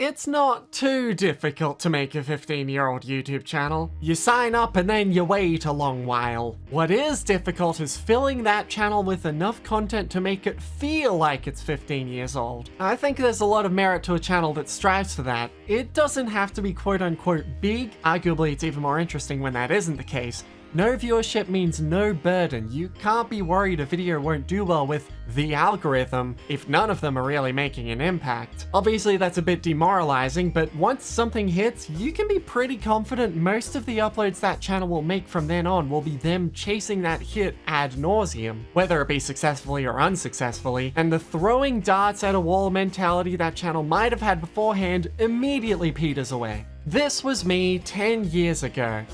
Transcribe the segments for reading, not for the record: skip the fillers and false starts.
It's not too difficult to make a 15-year-old YouTube channel. You sign up and then you wait a long while. What is difficult is filling that channel with enough content to make it feel like it's 15 years old. I think there's a lot of merit to a channel that strives for that. It doesn't have to be quote-unquote big. Arguably, it's even more interesting when that isn't the case. No viewership means no burden. You can't be worried a video won't do well with the algorithm if none of them are really making an impact. Obviously that's a bit demoralizing, but once something hits, you can be pretty confident most of the uploads that channel will make from then on will be them chasing that hit ad nauseum, whether it be successfully or unsuccessfully, and the throwing darts at a wall mentality that channel might have had beforehand immediately peters away. This was me 10 years ago.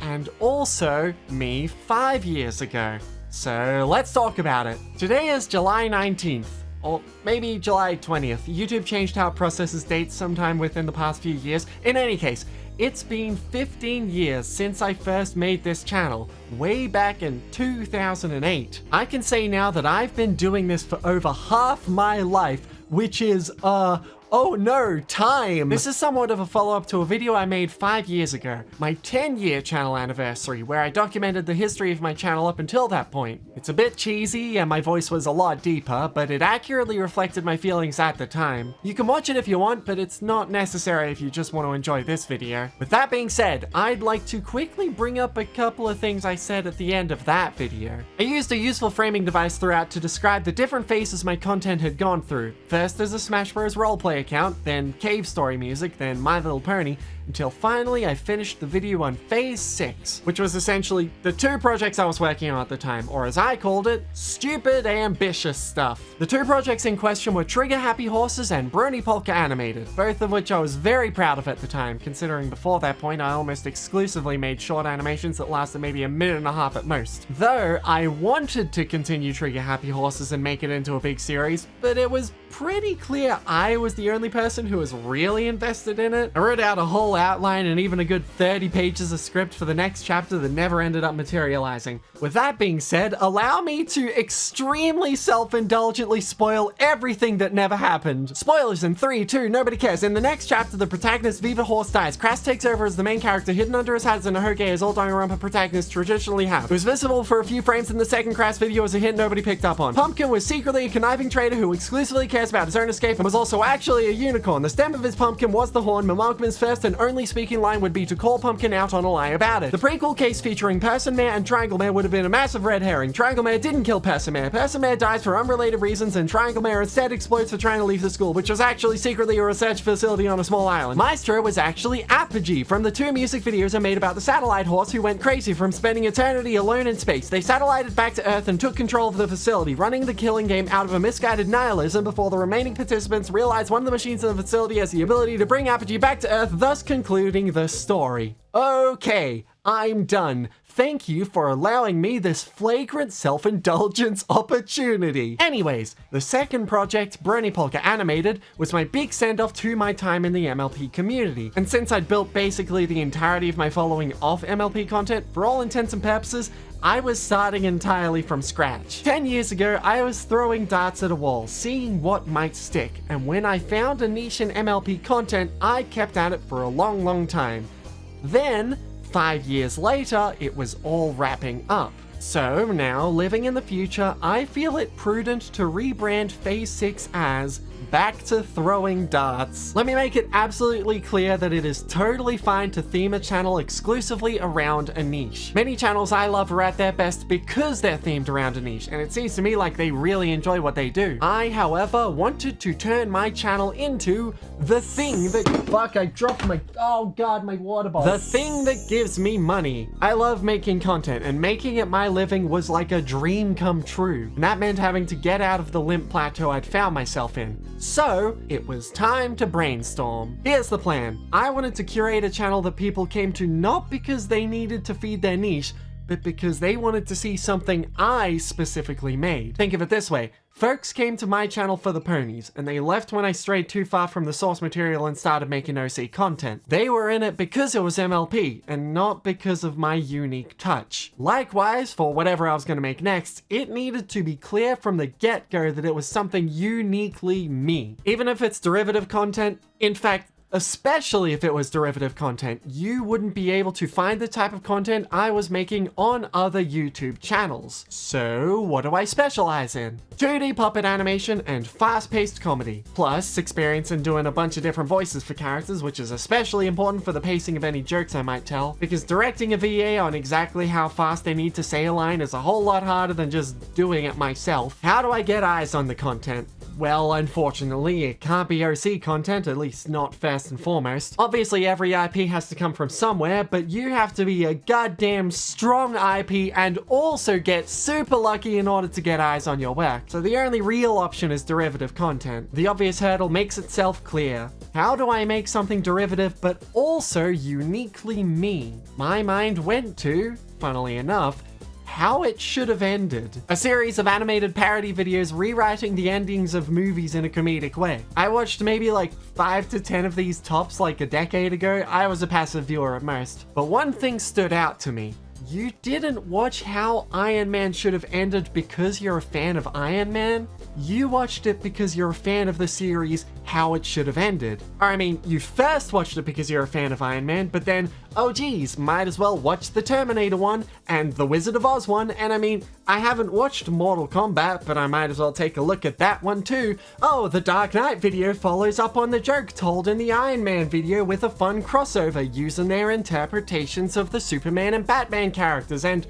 And also me 5 years ago. So let's talk about it. Today is July 19th, or maybe July 20th. YouTube changed how it processes dates sometime within the past few years. In any case, it's been 15 years since I first made this channel, way back in 2008. I can say now that I've been doing this for over half my life, which is, oh no, time! This is somewhat of a follow-up to a video I made 5 years ago, my 10-year channel anniversary, where I documented the history of my channel up until that point. It's a bit cheesy and my voice was a lot deeper, but it accurately reflected my feelings at the time. You can watch it if you want, but it's not necessary if you just want to enjoy this video. With that being said, I'd like to quickly bring up a couple of things I said at the end of that video. I used a useful framing device throughout to describe the different phases my content had gone through. First as a Smash Bros. Roleplay account, then Cave Story music, then My Little Pony, until finally I finished the video on Phase 6, which was essentially the two projects I was working on at the time, or as I called it, stupid ambitious stuff. The two projects in question were Trigger Happy Horses and Brony Polka Animated, both of which I was very proud of at the time, considering before that point I almost exclusively made short animations that lasted maybe a minute and a half at most. Though I wanted to continue Trigger Happy Horses and make it into a big series, but it was pretty clear I was the only person who was really invested in it. I wrote out a whole outline and even a good 30 pages of script for the next chapter that never ended up materializing. With that being said, allow me to extremely self-indulgently spoil everything that never happened. Spoilers in 3, 2, nobody cares. In the next chapter, the protagonist Viva horse dies. Crass takes over as the main character, hidden under his hat as an ahoge as all Danganronpa protagonists traditionally have. It was visible for a few frames in the second Crass video as a hint nobody picked up on. Pumpkin was secretly a conniving traitor who exclusively cares about his own escape and was also actually a unicorn. The stem of his pumpkin was the horn. Malcolm's first and only speaking line would be to call Pumpkin out on a lie about it. The prequel case featuring Person Mare and Triangle Mare would have been a massive red herring. Triangle Mare didn't kill Person Mare. Person Mare dies for unrelated reasons and Triangle Mare instead explodes for trying to leave the school, which was actually secretly a research facility on a small island. Maestro was actually Apogee from the two music videos I made about the satellite horse who went crazy from spending eternity alone in space. They satellited back to Earth and took control of the facility, running the killing game out of a misguided nihilism before the remaining participants realized one of the machines in the facility has the ability to bring Apogee back to Earth, thus concluding the story. Okay, I'm done. Thank you for allowing me this flagrant self-indulgence opportunity. Anyways, the second project, Brony Polka Animated, was my big send-off to my time in the MLP community. And since I'd built basically the entirety of my following off MLP content, for all intents and purposes, I was starting entirely from scratch. 10 years ago, I was throwing darts at a wall, seeing what might stick, and when I found a niche in MLP content, I kept at it for a long time. Then, 5 years later, it was all wrapping up. So now, living in the future, I feel it prudent to rebrand Phase 6 as Back to Throwing Darts. Let me make it absolutely clear that it is totally fine to theme a channel exclusively around a niche. Many channels I love are at their best because they're themed around a niche, and it seems to me like they really enjoy what they do. I, however, wanted to turn my channel into the thing that— fuck, I dropped my— oh god, my water bottle. The thing that gives me money. I love making content, and making it my living was like a dream come true. And that meant having to get out of the limp plateau I'd found myself in. So, it was time to brainstorm. Here's the plan. I wanted to curate a channel that people came to not because they needed to feed their niche, but because they wanted to see something I specifically made. Think of it this way. Folks came to my channel for the ponies, and they left when I strayed too far from the source material and started making OC content. They were in it because it was MLP, and not because of my unique touch. Likewise, for whatever I was going to make next, it needed to be clear from the get-go that it was something uniquely me. Even if it's derivative content, in fact, especially if it was derivative content. You wouldn't be able to find the type of content I was making on other YouTube channels. So what do I specialize in? 2D puppet animation and fast-paced comedy, plus experience in doing a bunch of different voices for characters, which is especially important for the pacing of any jokes I might tell, because directing a VA on exactly how fast they need to say a line is a whole lot harder than just doing it myself. How do I get eyes on the content? Well, unfortunately, it can't be OC content, at least not first and foremost. Obviously, every IP has to come from somewhere, but you have to be a goddamn strong IP and also get super lucky in order to get eyes on your work. So the only real option is derivative content. The obvious hurdle makes itself clear. How do I make something derivative but also uniquely me? My mind went to, funnily enough, How It Should Have Ended, a series of animated parody videos rewriting the endings of movies in a comedic way. I watched maybe like 5 to 10 of these tops like a decade ago. I was a passive viewer at most. But one thing stood out to me. You didn't watch How Iron Man Should Have Ended because you're a fan of Iron Man. You watched it because you're a fan of the series How It Should Have Ended. Or I mean, you first watched it because you're a fan of Iron Man, but then, oh geez, might as well watch the Terminator one and the Wizard of Oz one, and I mean, I haven't watched Mortal Kombat, but I might as well take a look at that one too. Oh, the Dark Knight video follows up on the joke told in the Iron Man video with a fun crossover using their interpretations of the Superman and Batman characters, and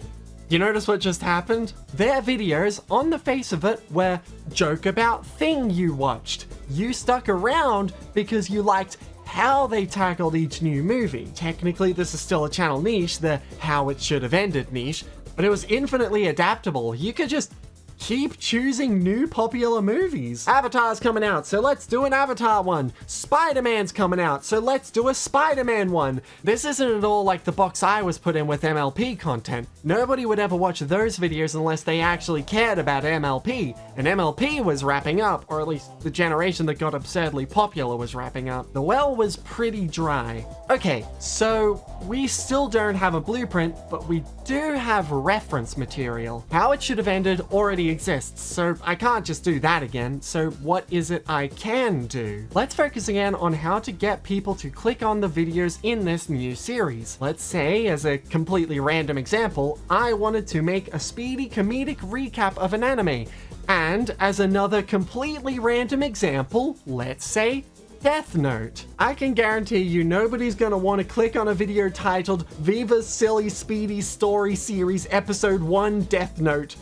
you notice what just happened? Their videos, on the face of it, were joke about thing you watched. You stuck around because you liked how they tackled each new movie. Technically, this is still a channel niche, the How It Should Have Ended niche, but it was infinitely adaptable. You could just keep choosing new popular movies. Avatar's coming out, so let's do an Avatar one. Spider-Man's coming out, so let's do a Spider-Man one. This isn't at all like the box I was put in with MLP content. Nobody would ever watch those videos unless they actually cared about MLP, and MLP was wrapping up, or at least the generation that got absurdly popular was wrapping up. The well was pretty dry. Okay, so we still don't have a blueprint, but we do have reference material. How It Should Have Ended already exists, so I can't just do that again. So what is it I can do? Let's focus again on how to get people to click on the videos in this new series. Let's say, as a completely random example, I wanted to make a speedy comedic recap of an anime. And as another completely random example, let's say Death Note. I can guarantee you nobody's gonna want to click on a video titled Viva's Silly Speedy Story Series Episode 1 Death Note,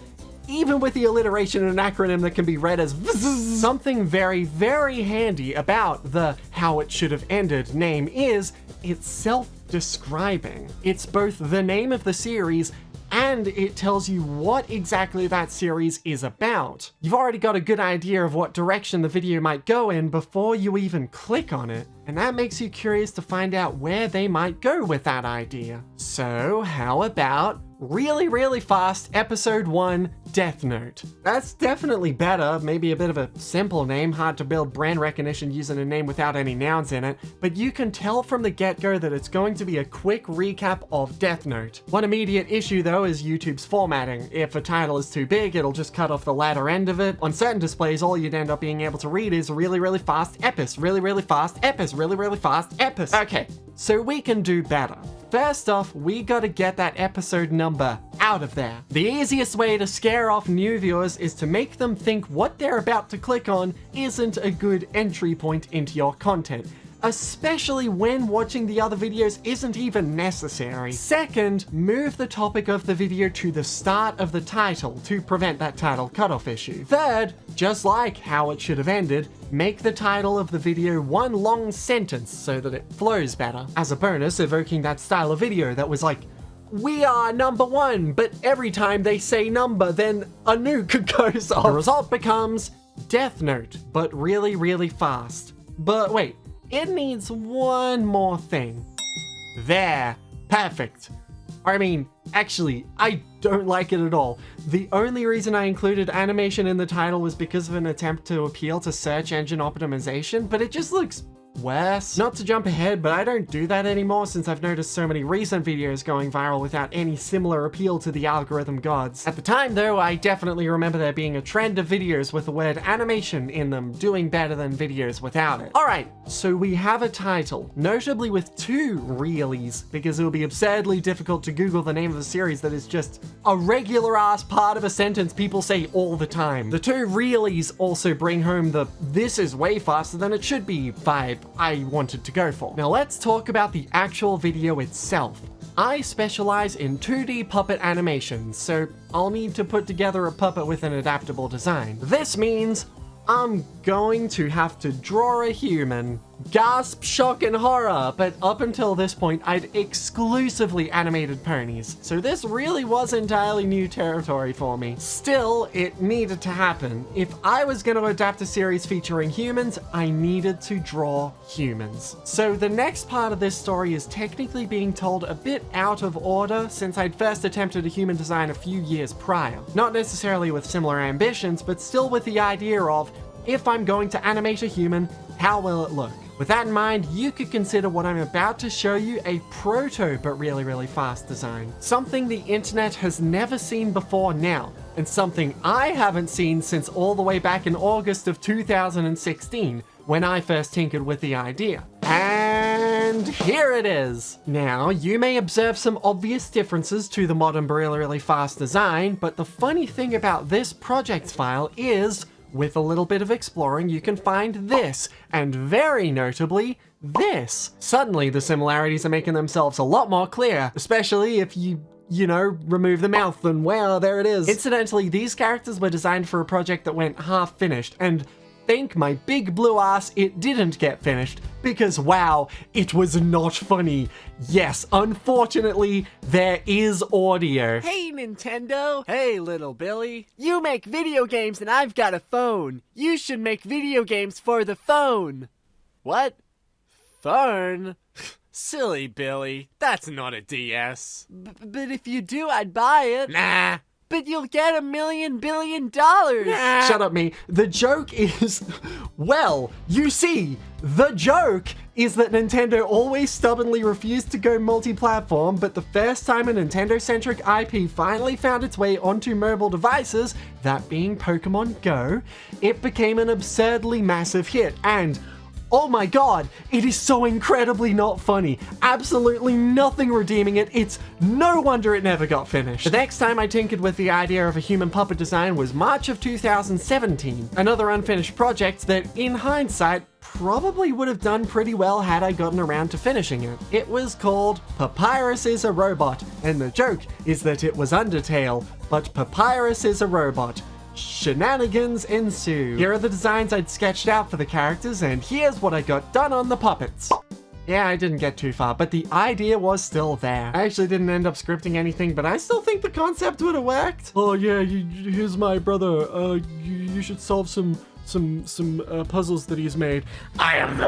even with the alliteration and acronym that can be read as VZZ. Something very, very handy about the How It Should Have Ended name is it's self-describing. It's both the name of the series and it tells you what exactly that series is about. You've already got a good idea of what direction the video might go in before you even click on it, and that makes you curious to find out where they might go with that idea. So how about really, really fast Episode 1 Death Note? That's definitely better, maybe a bit of a simple name, hard to build brand recognition using a name without any nouns in it, but you can tell from the get-go that it's going to be a quick recap of Death Note. One immediate issue though is YouTube's formatting. If a title is too big, it'll just cut off the latter end of it. On certain displays, all you'd end up being able to read is really, really fast epis, really, really fast epis, really, really fast epis. Okay, so we can do better. First off, we gotta get that episode number out of there. The easiest way to scare off new viewers is to make them think what they're about to click on isn't a good entry point into your content, especially when watching the other videos isn't even necessary. Second, move the topic of the video to the start of the title to prevent that title cutoff issue. Third, just like How It Should Have Ended, make the title of the video one long sentence so that it flows better. As a bonus, evoking that style of video that was like, "We are number one," but every time they say number, then a nuke goes off. The result becomes Death Note, but really, really fast. But wait, it needs one more thing. There. Perfect. I mean, actually, I don't like it at all. The only reason I included animation in the title was because of an attempt to appeal to search engine optimization, but it just looks worse. Not to jump ahead, but I don't do that anymore since I've noticed so many recent videos going viral without any similar appeal to the algorithm gods. At the time though, I definitely remember there being a trend of videos with the word animation in them doing better than videos without it. Alright, so we have a title, notably with 2 realies, because it would be absurdly difficult to Google the name of a series that is just a regular ass part of a sentence people say all the time. The 2 realies also bring home the "this is way faster than it should be" vibe I wanted to go for. Now let's talk about the actual video itself. I specialize in 2D puppet animations, so I'll need to put together a puppet with an adaptable design. This means I'm going to have to draw a human. Gasp, shock, and horror, but up until this point, I'd exclusively animated ponies, so this really was entirely new territory for me. Still, it needed to happen. If I was going to adapt a series featuring humans, I needed to draw humans. So the next part of this story is technically being told a bit out of order since I'd first attempted a human design a few years prior. Not necessarily with similar ambitions, but still with the idea of, if I'm going to animate a human, how will it look? With that in mind, you could consider what I'm about to show you a proto but really fast design. Something the internet has never seen before now, and something I haven't seen since all the way back in August of 2016, when I first tinkered with the idea. And here it is! Now, you may observe some obvious differences to the modern but really fast design, but the funny thing about this project file is, with a little bit of exploring, you can find this, and very notably, this. Suddenly, the similarities are making themselves a lot more clear, especially if you know, remove the mouth, and wow, there it is. Incidentally, these characters were designed for a project that went half finished, and thank my big blue ass it didn't get finished, because wow, it was not funny. Yes, unfortunately, there is audio. Hey Nintendo! Hey little Billy! You make video games and I've got a phone. You should make video games for the phone. What? Phone? Silly Billy, that's not a DS. But if you do, I'd buy it. Nah. But you'll get $1 million billion. Nah. Shut up, me. The joke is, well, you see, the joke is that Nintendo always stubbornly refused to go multi-platform, but the first time a Nintendo-centric IP finally found its way onto mobile devices, that being Pokemon Go, it became an absurdly massive hit, and oh my god, it is so incredibly not funny. Absolutely nothing redeeming it. It's no wonder it never got finished. The next time I tinkered with the idea of a human puppet design was March of 2017. Another unfinished project that, in hindsight, probably would have done pretty well had I gotten around to finishing it. It was called Papyrus is a Robot, and the joke is that it was Undertale, but Papyrus is a robot. Shenanigans ensue. Here are the designs I'd sketched out for the characters, and here's what I got done on the puppets. Yeah, I didn't get too far, but the idea was still there. I actually didn't end up scripting anything, but I still think the concept would have worked. Oh yeah, here's my brother. You should solve some puzzles that he's made. I am the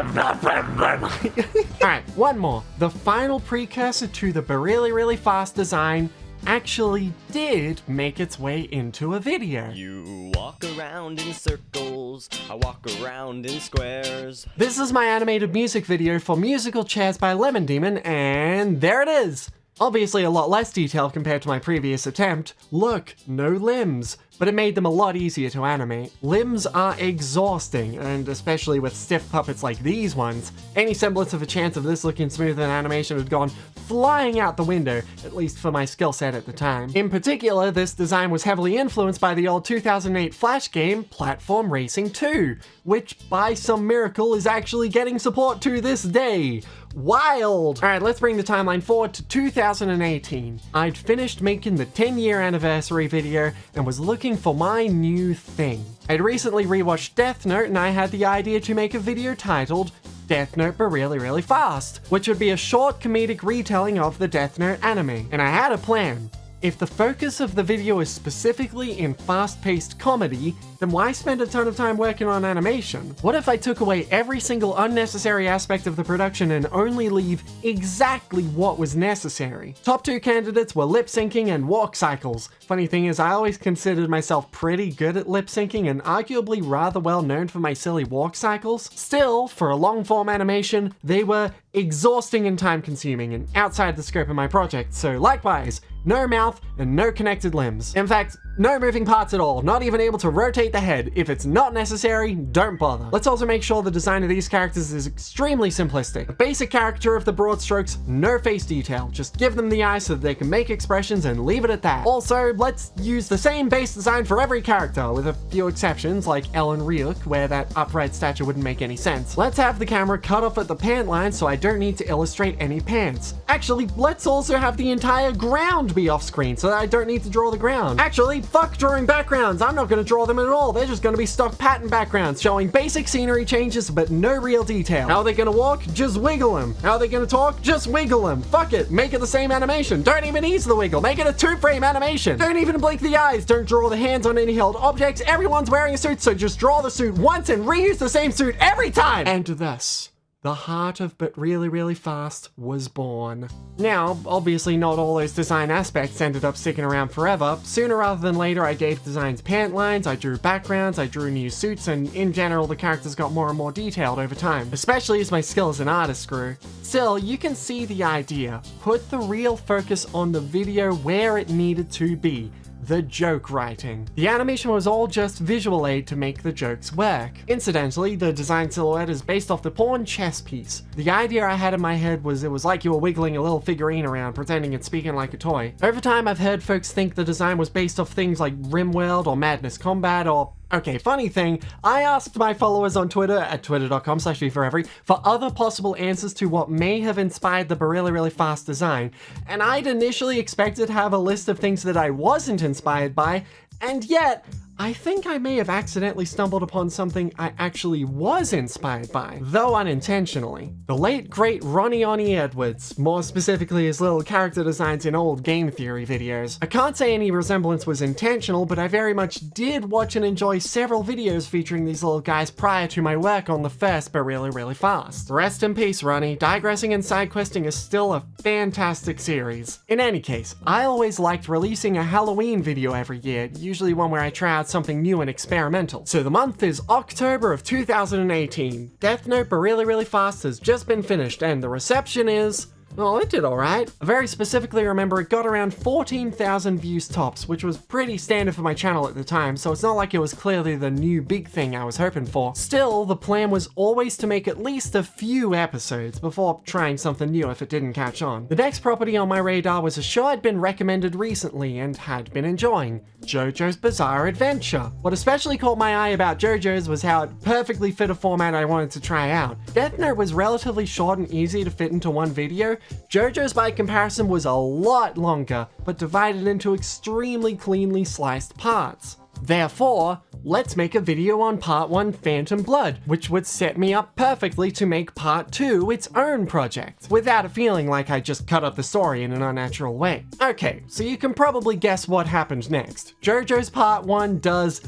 Alright, one more. The final precursor to the really fast design actually did make its way into a video. You walk around in circles, I walk around in squares. This is my animated music video for Musical Chairs by Lemon Demon, and there it is! Obviously a lot less detail compared to my previous attempt. Look, no limbs, but it made them a lot easier to animate. Limbs are exhausting, and especially with stiff puppets like these ones, any semblance of a chance of this looking smooth in animation had gone flying out the window, at least for my skill set at the time. In particular, this design was heavily influenced by the old 2008 Flash game, Platform Racing 2, which by some miracle is actually getting support to this day. Wild! Alright, let's bring the timeline forward to 2018. I'd finished making the 10-year anniversary video and was looking for my new thing. I'd recently rewatched Death Note and I had the idea to make a video titled Death Note but really fast, which would be a short comedic retelling of the Death Note anime. And I had a plan. If the focus of the video is specifically in fast-paced comedy, then why spend a ton of time working on animation? What if I took away every single unnecessary aspect of the production and only leave exactly what was necessary? Top 2 candidates were lip syncing and walk cycles. Funny thing is, I always considered myself pretty good at lip syncing and arguably rather well known for my silly walk cycles. Still, for a long form animation, they were exhausting and time consuming and outside the scope of my project, so likewise, no mouth and no connected limbs. In fact, no moving parts at all, not even able to rotate the head. If it's not necessary, don't bother. Let's also make sure the design of these characters is extremely simplistic. A basic caricature of the broad strokes, no face detail, just give them the eyes so that they can make expressions and leave it at that. Also, let's use the same base design for every character, with a few exceptions like Ellen Ryuk, where that upright stature wouldn't make any sense. Let's have the camera cut off at the pant line so I don't need to illustrate any pants. Actually, let's also have the entire ground be off screen so that I don't need to draw the ground. Actually, fuck drawing backgrounds. I'm not going to draw them at all. They're just going to be stock pattern backgrounds showing basic scenery changes but no real detail. How are they going to walk? Just wiggle them. How are they going to talk? Just wiggle them. Fuck it. Make it the same animation. Don't even ease the wiggle. Make it a 2-frame animation. Don't even blink the eyes. Don't draw the hands on any held objects. Everyone's wearing a suit, so just draw the suit once and reuse the same suit every time. And thus, the heart of But Really Really Fast was born. Now, obviously not all those design aspects ended up sticking around forever. Sooner rather than later, I gave designs pant lines, I drew backgrounds, I drew new suits, and in general, the characters got more and more detailed over time, especially as my skill as an artist grew. Still, you can see the idea. Put the real focus on the video where it needed to be. The joke writing. The animation was all just visual aid to make the jokes work. Incidentally, the design silhouette is based off the pawn chess piece. The idea I had in my head was it was like you were wiggling a little figurine around, pretending it's speaking like a toy. Over time, I've heard folks think the design was based off things like RimWorld or Madness Combat or... Okay, funny thing, I asked my followers on Twitter at twitter.com/Reverie for other possible answers to what may have inspired the Really Really Fast design, and I'd initially expected to have a list of things that I wasn't inspired by, and yet, I think I may have accidentally stumbled upon something I actually was inspired by, though unintentionally. The late great Ronnie Oni Edwards, more specifically his little character designs in old game theory videos. I can't say any resemblance was intentional, but I very much did watch and enjoy several videos featuring these little guys prior to my work on the first But Really Really Fast. Rest in peace, Ronnie. Digressing and side questing is still a fantastic series. In any case, I always liked releasing a Halloween video every year, usually one where I try out something new and experimental. So the month is October of 2018. Death Note But Really Really Fast has just been finished and the reception is... well, it did alright. I very specifically remember it got around 14,000 views tops, which was pretty standard for my channel at the time, so it's not like it was clearly the new big thing I was hoping for. Still, the plan was always to make at least a few episodes before trying something new if it didn't catch on. The next property on my radar was a show I'd been recommended recently and had been enjoying, JoJo's Bizarre Adventure. What especially caught my eye about JoJo's was how it perfectly fit a format I wanted to try out. Death Note was relatively short and easy to fit into one video. JoJo's by comparison was a lot longer, but divided into extremely cleanly sliced parts. Therefore, let's make a video on part 1 Phantom Blood, which would set me up perfectly to make part 2 its own project, without it feeling like I just cut up the story in an unnatural way. Okay, so you can probably guess what happens next. JoJo's part 1 does,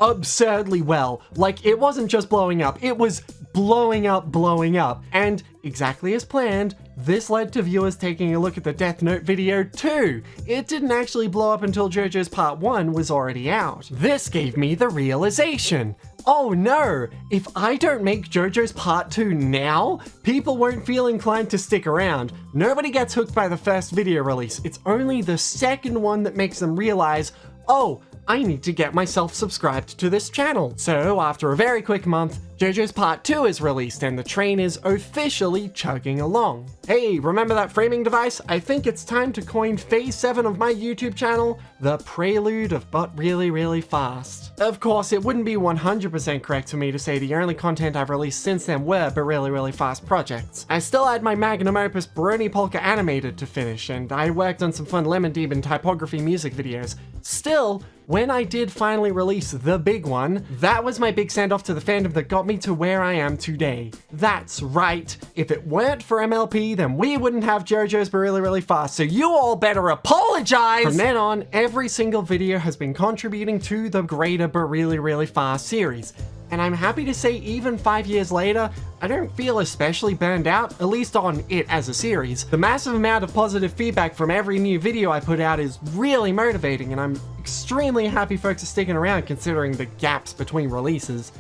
absurdly well. Like, it wasn't just blowing up, it was blowing up, and exactly as planned, this led to viewers taking a look at the Death Note video too. It didn't actually blow up until JoJo's Part 1 was already out. This gave me the realization. Oh no, if I don't make JoJo's Part 2 now, people won't feel inclined to stick around. Nobody gets hooked by the first video release. It's only the second one that makes them realize, oh, I need to get myself subscribed to this channel. So after a very quick month, JoJo's Part 2 is released and the train is officially chugging along. Hey, remember that framing device? I think it's time to coin Phase 7 of my YouTube channel, the prelude of But Really Really Fast. Of course, it wouldn't be 100% correct for me to say the only content I've released since then were But Really Really Fast projects. I still had my magnum opus Brony Polka Animated to finish, and I worked on some fun Lemon Demon typography music videos. Still, when I did finally release the big one, that was my big send-off to the fandom that got me to where I am today. That's right, if it weren't for MLP, then we wouldn't have JoJo's But Really Really Fast, so you all better apologize! From then on, every single video has been contributing to the greater But Really Really Fast series. And I'm happy to say even 5 years later, I don't feel especially burned out, at least on it as a series. The massive amount of positive feedback from every new video I put out is really motivating, and I'm extremely happy folks are sticking around considering the gaps between releases.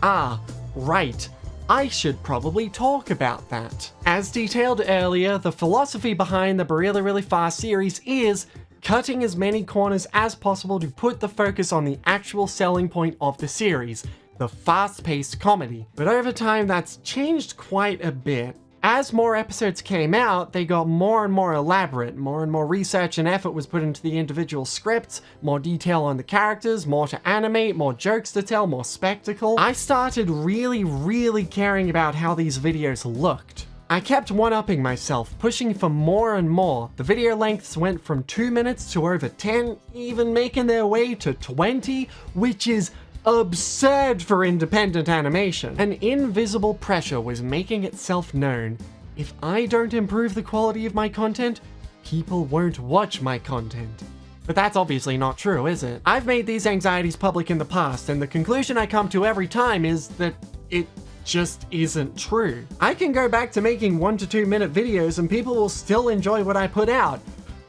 Ah, right. I should probably talk about that. As detailed earlier, the philosophy behind the But Really Really Fast series is cutting as many corners as possible to put the focus on the actual selling point of the series, the fast-paced comedy. But over time, that's changed quite a bit. As more episodes came out, they got more and more elaborate, more and more research and effort was put into the individual scripts, more detail on the characters, more to animate, more jokes to tell, more spectacle. I started really caring about how these videos looked. I kept one-upping myself, pushing for more and more. The video lengths went from 2 minutes to over 10, even making their way to 20, which is absurd for independent animation. An invisible pressure was making itself known. If I don't improve the quality of my content, people won't watch my content. But that's obviously not true, is it? I've made these anxieties public in the past, and the conclusion I come to every time is that it just isn't true. I can go back to making 1 to 2 minute videos and people will still enjoy what I put out.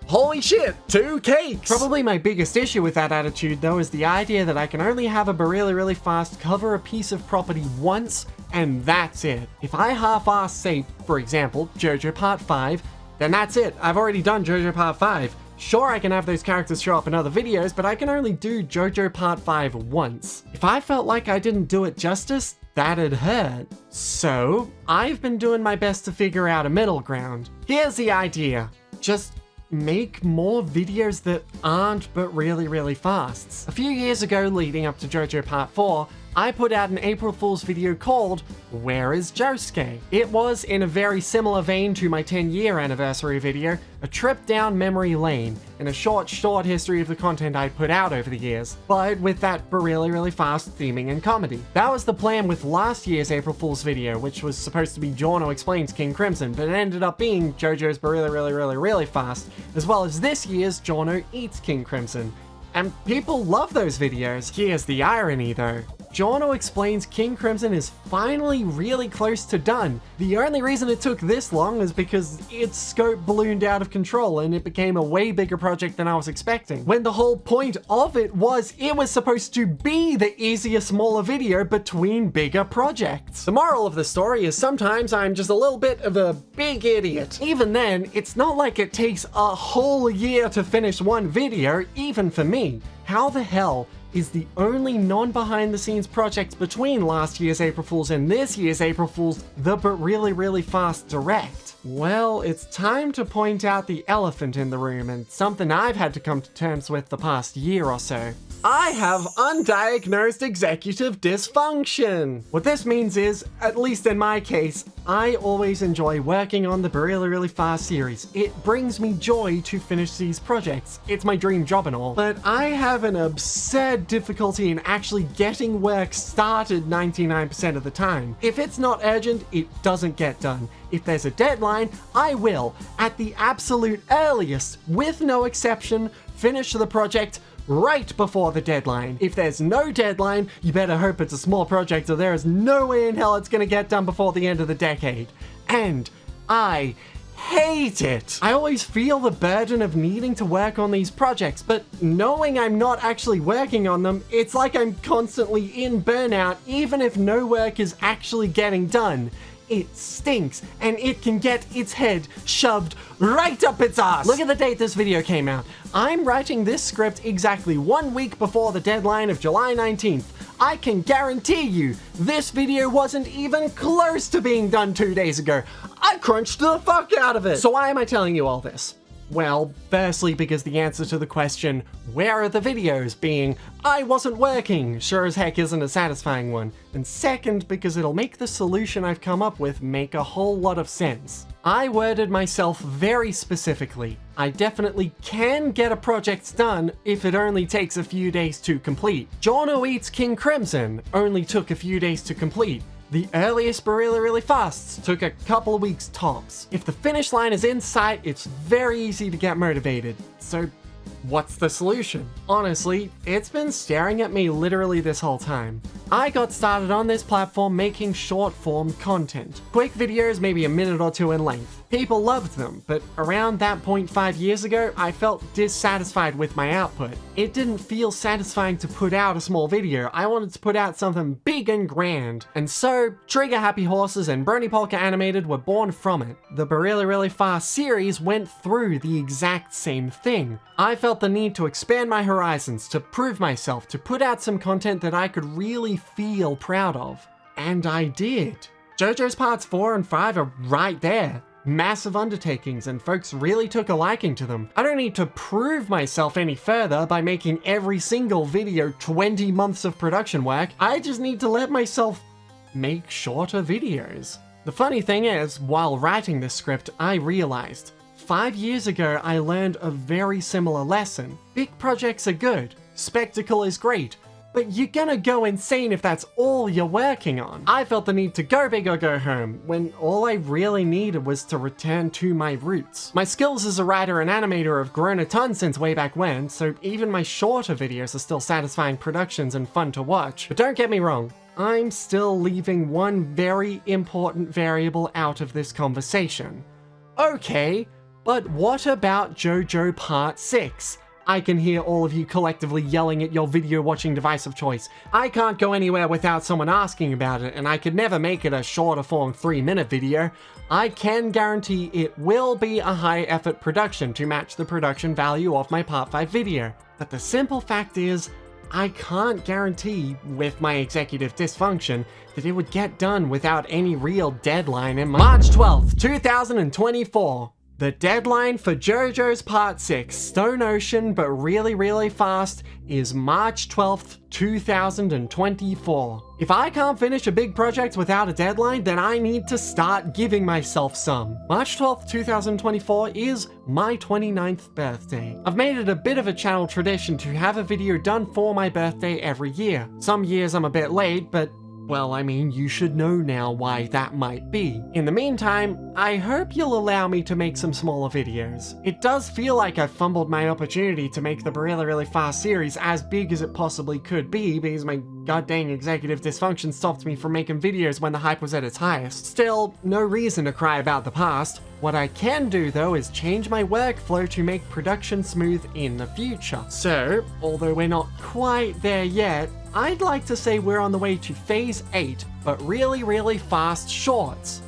Holy shit, 2 cakes! Probably my biggest issue with that attitude though is the idea that I can only have a But Really Really Fast cover a piece of property once and that's it. If I half-ass, say, for example, JoJo Part 5, then that's it. I've already done JoJo Part 5. Sure, I can have those characters show up in other videos, but I can only do JoJo Part 5 once. If I felt like I didn't do it justice, that'd hurt. So, I've been doing my best to figure out a middle ground. Here's the idea. Just make more videos that aren't But Really Really Fast. A few years ago, leading up to JoJo Part 4, I put out an April Fool's video called Where is Josuke? It was, in a very similar vein to my 10-year anniversary video, a trip down memory lane, and a short history of the content I'd put out over the years, but with that But Really Really Fast theming and comedy. That was the plan with last year's April Fool's video, which was supposed to be Giorno Explains King Crimson, but it ended up being JoJo's But Really Really Really Really Fast, as well as this year's Giorno Eats King Crimson. And people love those videos. Here's the irony though. Giorno Explains King Crimson is finally really close to done. The only reason it took this long is because its scope ballooned out of control and it became a way bigger project than I was expecting. When the whole point of it was supposed to be the easier, smaller video between bigger projects. The moral of the story is sometimes I'm just a little bit of a big idiot. Even then, it's not like it takes a whole year to finish one video, even for me. How the hell is the only non-behind-the-scenes project between last year's April Fool's and this year's April Fool's the But Really Really Fast Direct? Well, it's time to point out the elephant in the room, and something I've had to come to terms with the past year or so. I have undiagnosed executive dysfunction. What this means is, at least in my case, I always enjoy working on the But Really Really Fast series. It brings me joy to finish these projects. It's my dream job and all. But I have an absurd difficulty in actually getting work started 99% of the time. If it's not urgent, it doesn't get done. If there's a deadline, I will, at the absolute earliest, with no exception, finish the project right before the deadline. If there's no deadline, you better hope it's a small project or there is no way in hell it's gonna get done before the end of the decade. And I hate it. I always feel the burden of needing to work on these projects, but knowing I'm not actually working on them, it's like I'm constantly in burnout even if no work is actually getting done. It stinks, and it can get its head shoved right up its ass. Look at the date this video came out. I'm writing this script exactly 1 week before the deadline of July 19th. I can guarantee you, this video wasn't even close to being done 2 days ago. I crunched the fuck out of it. So why am I telling you all this? Well, firstly because the answer to the question, where are the videos, being, I wasn't working, sure as heck isn't a satisfying one. And second, because it'll make the solution I've come up with make a whole lot of sense. I worded myself very specifically. I definitely can get a project done if it only takes a few days to complete. Jono Eats King Crimson only took a few days to complete. The earliest but really fasts took a couple of weeks tops. If the finish line is in sight, it's very easy to get motivated. So what's the solution? Honestly, it's been staring at me literally this whole time. I got started on this platform making short form content. Quick videos, maybe a minute or two in length. People loved them, but around that point 5 years ago, I felt dissatisfied with my output. It didn't feel satisfying to put out a small video. I wanted to put out something big and grand. And so, Trigger Happy Horses and Brony Polka Animated were born from it. The Really Fast series went through the exact same thing. I felt the need to expand my horizons, to prove myself, to put out some content that I could really feel proud of. And I did. JoJo's Parts 4 and 5 are right there. Massive undertakings, and folks really took a liking to them. I don't need to prove myself any further by making every single video 20 months of production work. I just need to let myself make shorter videos. The funny thing is, while writing this script, I realized 5 years ago I learned a very similar lesson. Big projects are good, spectacle is great, but you're gonna go insane if that's all you're working on. I felt the need to go big or go home, when all I really needed was to return to my roots. My skills as a writer and animator have grown a ton since way back when, so even my shorter videos are still satisfying productions and fun to watch. But don't get me wrong, I'm still leaving one very important variable out of this conversation. Okay, but what about JoJo Part 6? I can hear all of you collectively yelling at your video watching device of choice. I can't go anywhere without someone asking about it, and I could never make it a shorter form 3-minute video. I can guarantee it will be a high effort production to match the production value of my Part 5 video. But the simple fact is, I can't guarantee, with my executive dysfunction, that it would get done without any real deadline in March 12th, 2024. The deadline for JoJo's Part 6, Stone Ocean but really fast, is March 12th, 2024. If I can't finish a big project without a deadline, then I need to start giving myself some. March 12th, 2024 is my 29th birthday. I've made it a bit of a channel tradition to have a video done for my birthday every year. Some years I'm a bit late, but well, I mean, you should know now why that might be. In the meantime, I hope you'll allow me to make some smaller videos. It does feel like I've fumbled my opportunity to make the Really Fast series as big as it possibly could be because my goddamn executive dysfunction stopped me from making videos when the hype was at its highest. Still, no reason to cry about the past. What I can do though is change my workflow to make production smooth in the future. So, although we're not quite there yet, I'd like to say we're on the way to Phase 8, but really fast shorts.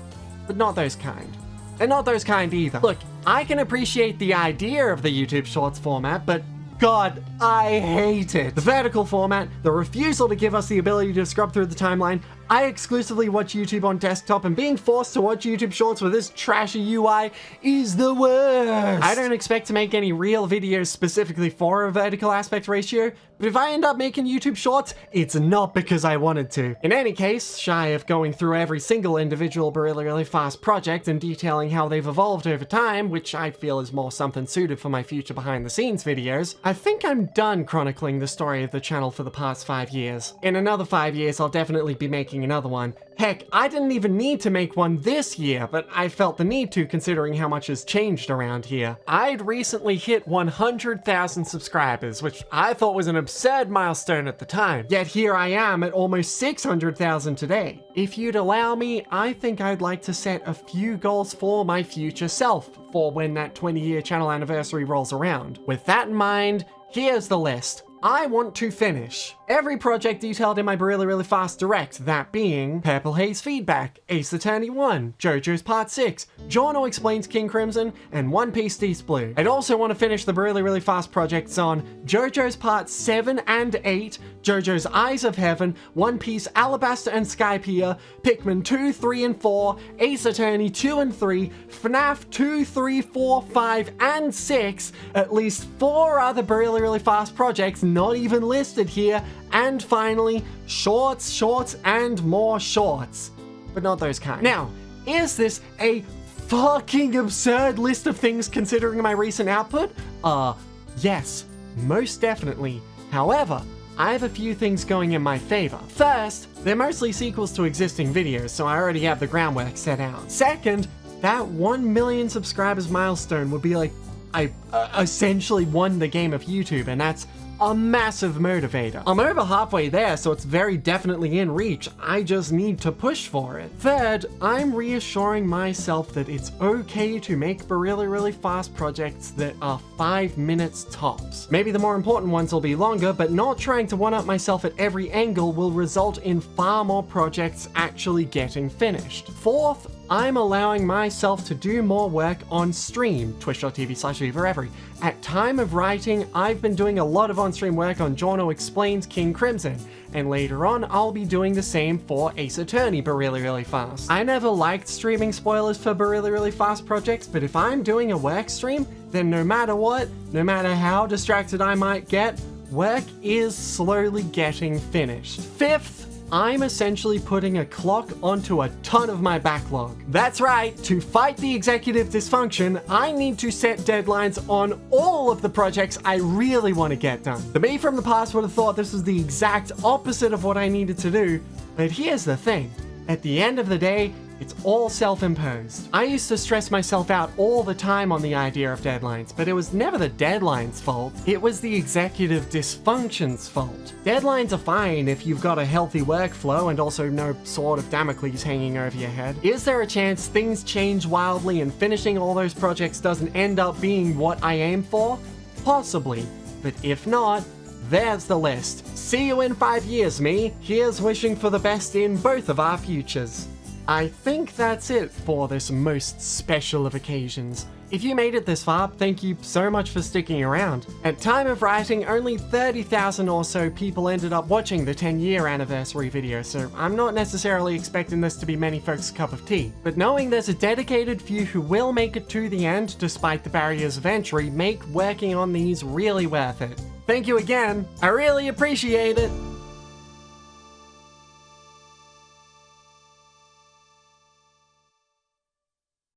But not those kind. And not those kind either. Look, I can appreciate the idea of the YouTube Shorts format, but God, I hate it. The vertical format, the refusal to give us the ability to scrub through the timeline. I exclusively watch YouTube on desktop, and being forced to watch YouTube Shorts with this trashy UI is the worst. I don't expect to make any real videos specifically for a vertical aspect ratio, but if I end up making YouTube Shorts, it's not because I wanted to. In any case, shy of going through every single individual really fast project and detailing how they've evolved over time, which I feel is more something suited for my future behind the scenes videos, I think I'm done chronicling the story of the channel for the past 5 years. In another 5 years, I'll definitely be making another one. Heck, I didn't even need to make one this year, but I felt the need to considering how much has changed around here. I'd recently hit 100,000 subscribers, which I thought was an absurd milestone at the time. Yet here I am at almost 600,000 today. If you'd allow me, I think I'd like to set a few goals for my future self for when that 20-year channel anniversary rolls around. With that in mind, here's the list. I want to finish Every project detailed in my Really Really Fast Direct, that being Purple Haze Feedback, Ace Attorney 1, JoJo's Part 6, Jono Explains King Crimson, and One Piece Deep Blue. I'd also want to finish the Really Really Fast projects on JoJo's Part 7 and 8, JoJo's Eyes of Heaven, One Piece Alabaster and Skypiea, Pikmin 2, 3, and 4, Ace Attorney 2 and 3, FNAF 2, 3, 4, 5, and 6, at least 4 other Really Really Fast projects not even listed here, and finally, shorts, and more shorts. But not those kind. Now, is this a fucking absurd list of things considering my recent output? Yes, most definitely. However, I have a few things going in my favor. First, they're mostly sequels to existing videos, so I already have the groundwork set out. Second, that 1 million subscribers milestone would be like, I essentially won the game of YouTube, and that's a massive motivator. I'm over halfway there, so it's very definitely in reach. I just need to push for it. Third, I'm reassuring myself that it's okay to make really, really fast projects that are 5 minutes tops. Maybe the more important ones will be longer, but not trying to one-up myself at every angle will result in far more projects actually getting finished. Fourth, I'm allowing myself to do more work on stream, twitch.tv/Viva Reverie. At time of writing, I've been doing a lot of on-stream work on Jono Explains King Crimson, and later on, I'll be doing the same for Ace Attorney but really, really fast. I never liked streaming spoilers for really, really fast projects, but if I'm doing a work stream, then no matter what, no matter how distracted I might get, work is slowly getting finished. Fifth, I'm essentially putting a clock onto a ton of my backlog. That's right, to fight the executive dysfunction, I need to set deadlines on all of the projects I really want to get done. The me from the past would have thought this was the exact opposite of what I needed to do, but here's the thing. At the end of the day, it's all self-imposed. I used to stress myself out all the time on the idea of deadlines, but it was never the deadline's fault. It was the executive dysfunction's fault. Deadlines are fine if you've got a healthy workflow and also no sword of Damocles hanging over your head. Is there a chance things change wildly and finishing all those projects doesn't end up being what I aim for? Possibly, but if not, there's the list. See you in 5 years, me. Here's wishing for the best in both of our futures. I think that's it for this most special of occasions. If you made it this far, thank you so much for sticking around. At time of writing, only 30,000 or so people ended up watching the 10-year anniversary video, so I'm not necessarily expecting this to be many folks' cup of tea. But knowing there's a dedicated few who will make it to the end despite the barriers of entry make working on these really worth it. Thank you again, I really appreciate it!